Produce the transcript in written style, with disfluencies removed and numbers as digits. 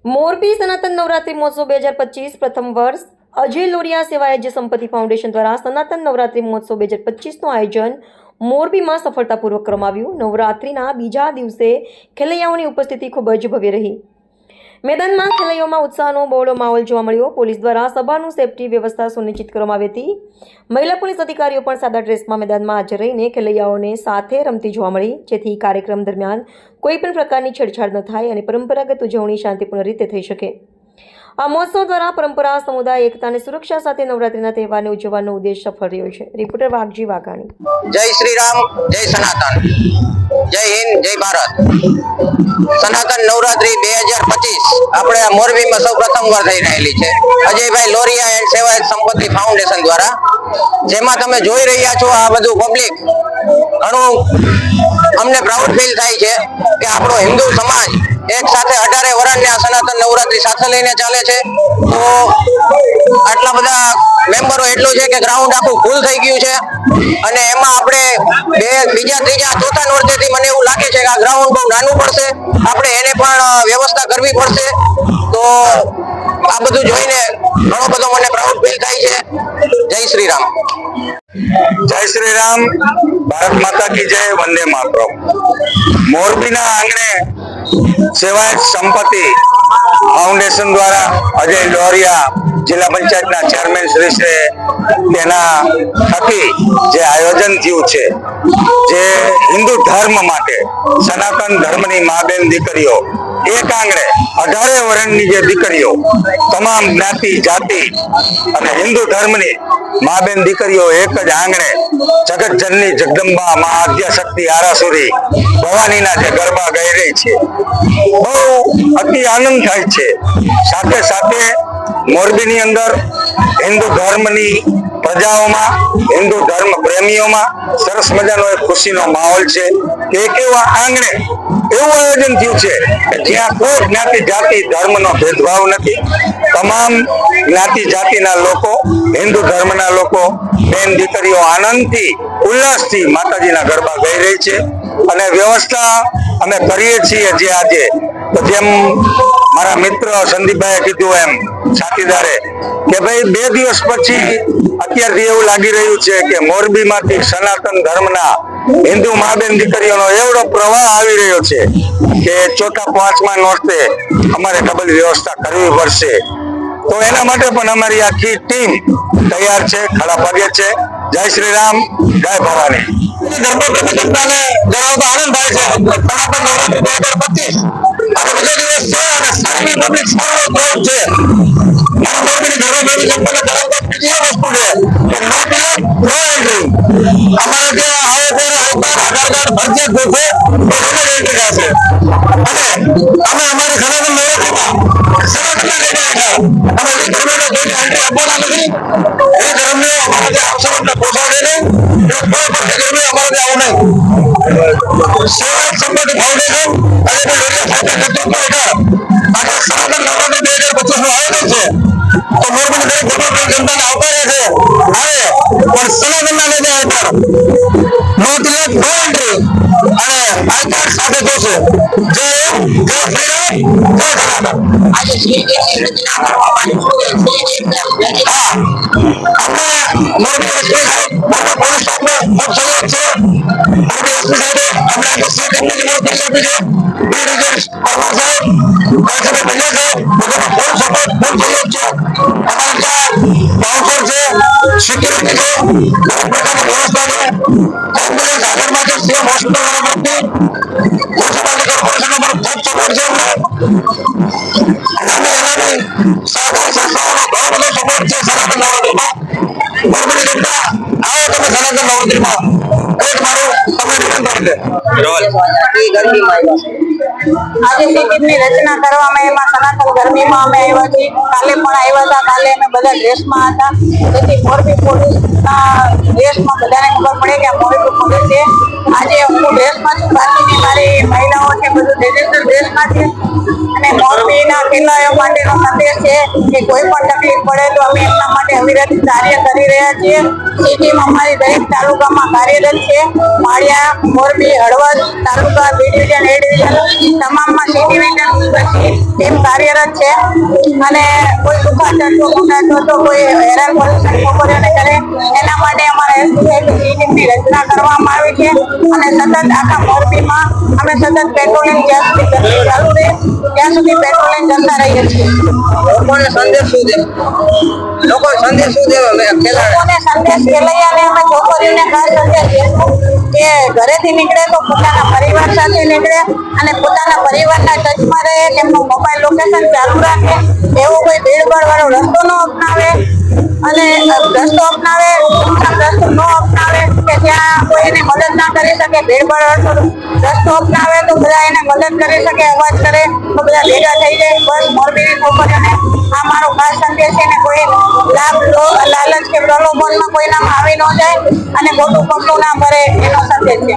મોરબી સનાતન નવરાત્રિ મહોત્સવ 2025 પ્રથમ વર્ષ અજય લોરિયા સેવા એજ સંપત્તિ ફાઉન્ડેશન દ્વારા સનાતન નવરાત્રિ મહોત્સવ 2025નું આયોજન મોરબીમાં સફળતાપૂર્વક કરવામાં આવ્યું। નવરાત્રિના બીજા દિવસે ખેલૈયાઓની ઉપસ્થિતિ ખૂબ જ ભવ્ય રહી। મેદાનમાં ખેલૈયાઓમાં ઉત્સાહનો બહોળો માહોલ જોવા મળ્યો। પોલીસ દ્વારા સભાનું સેફટી વ્યવસ્થા સુનિશ્ચિત કરવામાં આવી હતી। મહિલા પોલીસ અધિકારીઓ પણ સાદા ડ્રેસમાં મેદાનમાં હાજર રહીને ખેલૈયાઓને સાથે રમતી જોવા મળી, જેથી કાર્યક્રમ દરમિયાન કોઈ પણ પ્રકારની છેડછાડ ન થાય અને પરંપરાગત ઉજવણી શાંતિપૂર્ણ રીતે થઈ શકે। આ મહોત્સવ દ્વારા પરંપરા, સમુદાય, એકતા અને સુરક્ષા સાથે નવરાત્રિના તહેવારને ઉજવવાનો ઉદ્દેશ સફળ રહ્યો છે। રિપોર્ટર વાઘજી વાઘાણી। જય શ્રી રામ, જય સનાતન, જય હિન્દ, જય ભારત। સનાતન નવરાત્રી 2025 આપણે મોરબીમાં સૌ પ્રથમ વાર થઈ રહેલી છે અજયભાઈ લોરિયા એન્ડ સેવા સંપત્તિ ફાઉન્ડેશન દ્વારા, જેમાં તમે જોઈ રહ્યા છો આ બધું પબ્લિક ઘણું અમને પ્રાઉડ ફીલ થાય છે કે આપણો હિન્દુ સમાજ એક સાથે 18 વર્ષની આ સનાતન નવરાત્રી સાથે લઈને ચાલે છે। તો આટલા બધા મેમ્બરો એટલું છે કે ગ્રાઉન્ડ આખું ફૂલ થઈ ગયું છે અને એમાં આપણે બીજા ત્રીજા ચોથા નોરતેથી મને એવું લાગે છે કે આ ગ્રાઉન્ડ બહુ નાનું પડશે, આપણે એને પણ વ્યવસ્થા કરવી પડશે। તો આ બધું જોઈને ઘણો બધો મને પ્રાઉડ ફીલ થાય છે। જય શ્રી રામ, જય શ્રી રામ, ભારત માતા કી જય, વંદે માતરમ। મોરબીના આંગણે સેવાયત સંપત્તિ ફાઉન્ડેશન દ્વારા અજય લોરિયા જિલ્લા પંચાયતના ચેરમેન શ્રી છે તેના થકી જે આયોજન થયું છે, જે હિન્દુ ધર્મ માટે સનાતન ધર્મની મા બેન દીકરીઓ એક આંગણે 18 વર્ષની જે દીકરીઓ તમામ જ્ઞાતિ જાતિ અને હિન્દુ ધર્મની મા બેન દીકરીઓ એક જ આંગણે જગતજનની જગદંબા મા આદ્ય શક્તિ આરાસુરી ભવાનીના જે ગરબા ગાઈ રહી છે, બહુ અતિ આનંદ થાય છે। સાથે સાથે મોરબીની અંદર હિન્દુ ધર્મની પ્રજાઓમાં, હિન્દુ ધર્મ પ્રેમીઓમાં સરસ મજાનો એક ખુશીનો માહોલ છે કે એક એવા આંગણે એવું આયોજન થયું છે જ્યાં કોઈ જ્ઞાતિ જાતિ ધર્મનો ભેદભાવ નથી। તમામ જ્ઞાતિ જાતિના લોકો, હિન્દુ ધર્મના લોકો, બેન દીકરીઓ આનંદથી ઉલ્લાસથી માતાજીના ગરબા ગાઈ રહી છે અને વ્યવસ્થા અમે કરીએ છીએ। જે આજે તો જેમ મારા મિત્ર સંદીપભાઈએ કીધું એમ સાથીદારે કે ભાઈ 2 દિવસ પછી અત્યારથી એવું લાગી રહ્યું છે કે મોરબીમાંથી સનાતન ધર્મના હિન્દુ મા બેન દીકરીઓનો એવડો પ્રવાહ આવી રહ્યો છે કે ચોથા પાંચમા નોરતે અમારે ડબલ વ્યવસ્થા કરવી પડશે। તો એના માટે પણ અમારી આખી ટીમ તૈયાર છે, ખડા પગે છે। જય શ્રી રામ, જય ભવાની। ધર્મપ્રેમી જણાવતો આનંદ થાય છે સનાતન નવરાત્રી 2025 આ બીજો દિવસ છે અને સારી પબ્લિક સારો ક્રાઉડ છે। મોરબીની ધર્મપ્રેમી જનતાને જણાવતો બીજી વસ્તુ છે કે નો ટિકિટ નો એન્ટ્રી। અમારે જે આવે છે આધાર કાર્ડ ફરજિયાત જોશે તો એન્ટ્રી થશે અને અમે અમારી સનાતન નવરાત્રીમાં સનાતનના લઈને બેઠા અમે એ ધર્મને કોઈને એન્ટ્રી આપવાના નથી। એ ધર્મને અમારા જે આવશે પોસાડે નહીં, કોઈ પણ ધર્મે અમારે આવું નહીં। સેવા સંપત્તિ ફાઉન્ડેશન અને લોરિયા સાહેબના નેતૃત્વ હેઠળ આજે સનાતન નવરાત્રી 2025નું આયોજન છે। તો મોરબીની દરેક ધર્મપ્રેમી જનતાને આવકારે છે આવે પણ સનાતનના લઈને હેઠળ નો ટિકિટ નો એન્ટ્રી અને આઈ કાર્ડ સાથે જોશે। જય હિન્દ, જય શ્રી રામ, જય સનાતન। આજે શ્રી રચના કરવામાં હા આપણે મોરબી એસપી સાહેબ, મોરબી પોલીસ સ્ટાફનો ખૂબ સહયોગ છે। મોરબી એસપી સાહેબે આપણે આજે શ્રી ટેકનોલોજી મોરબી આપી છે, બી ડિવિઝન પરમાર સાહેબ, કોન્સ્ટેબલ ભૈયા સાહેબ, બધાનો ફૂલ સપોર્ટ, ફૂલ સહયોગ છે। અમારા ત્યાં બાઉન્સર છે, સિક્યુરિટી છે, દરેક પ્રકારની વ્યવસ્થા છે। એમ્બ્યુલન્સ આગળમાં છે, સીએમ હોસ્પિટલ તરફથી મ્યુનિસિપાલિટી કોર્પોરેશનનો પણ ખૂબ સપોર્ટ છે અમને। સહકારી સંસ્થાઓનો ઘણો બધો સપોર્ટ છે સનાતન નવરાત્રીમાં। મોરબીની જનતા આવો તમે સનાતન નવરાત્રીમાં, એ જ મારું તમને નિવેદન છે। આજે ટિકિટની રચના કરવામાં એમાં સનાતન ગરમીમાં અમે આવ્યા છીએ, કાલે પણ આવ્યા હતા, કાલે અમે બધા ડ્રેસમાં હતા, જેથી મોરબી પોલીસના ડ્રેસમાં બધાને ખબર પડે કે આ મોરબી પોલીસ છે। આજે હું ડ્રેસમાં છું, બાકીની મારી મહિલાઓ છે બધું ટ્રેડિશનલ ડ્રેસમાં છે અને મોરબીના ખેલાડીઓ માટેનો સંદેશ છે કે કોઈ પણ તકલીફ પડે તો અમે એમના માટે અવિરત કાર્ય કરી રહ્યા છીએ। એ ટીમ અમારી દરેક તાલુકામાં કાર્યરત છે। Maliya, Morbi Morbi, Halvad taluka, B division, A division તમામમાં સી ડિવિઝન ટીમ કાર્યરત છે અને કોઈ દુખાતો તો કોઈ હેરાન છોકરીઓને કરે એના માટે અમારા એસપી ટીમની રચના કરવામાં આવી છે અને સતત આખા મોરબીમાં અમે સતત પેટ્રોલિંગ જ્યાં સુધી ગરમી ચાલુ રહે ત્યાં સુધી પેટ્રોલિંગ કરતા રહીએ છીએ. લોકોને સંદેશ શું દે લોકોને સંદેશ ખેલૈયાને અમે છોકરીઓને ખાસ સંદેશ દઈશું કે ઘરેથી નીકળે તો પોતાના પરિવાર સાથે નીકળે અને પોતાના પરિવારના ટચમાં રહે, તેમનું મોબાઈલ લોકેશન ચાલુ રાખે, એવો કોઈ ભીડભાડ વાળો રસ્તો ન અપનાવે અને રસ્તો અપનાવે રસ્તો ન અપનાવે કે જ્યાં કોઈ એને મદદ ના કરી શકે. ભીડભાડ વાળો રસ્તો અપનાવે તો બધા એને મદદ કરી શકે, અવાજ કરે તો બધા ભેગા થઈ જાય. બસ મોરબીની છોકરીઓને આ મારો ખાસ સંદેશ છે ને કોઈ લાલચ કે પ્રલોભનમાં કોઈનામાં આવી ન જાય અને ખોટું પગલું ના ભરે એનો સંદેશ છે.